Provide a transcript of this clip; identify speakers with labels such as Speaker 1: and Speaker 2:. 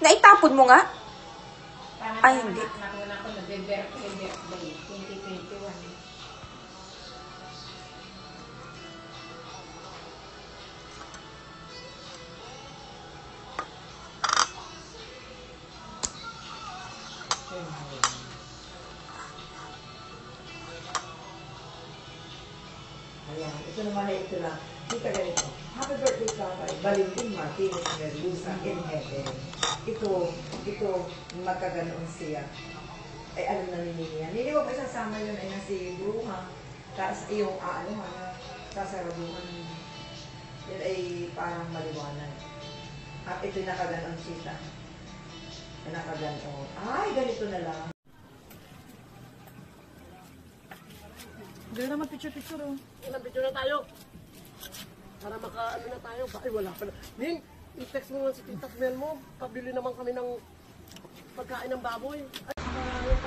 Speaker 1: Naitapon mo nga? Ay, hindi.
Speaker 2: Nakuna ko nag-birthday 2021.
Speaker 3: Ayan, ito naman ay ito lang. Dito ganito. Happy birthday, Tatay. Valentin Martinez Merluza in heaven. Ito, magkaganoon siya. Ay, alam na niya. Hindi mo ba isasama yun ay na si Bruha. Tapos yung sasaraduhan. Yun ay parang maliwanag. At ito nakaganoon siya. Nakaganoon. Ay, ganito na lang.
Speaker 4: Hindi naman picture-picture oh. Ilang picture na tayo. Para maka-ano na tayo. Ay, wala pa na. Ning, i-text mo lang si Tita Mel mo. Pabili naman kami ng pagkain ng baboy. Ay, yung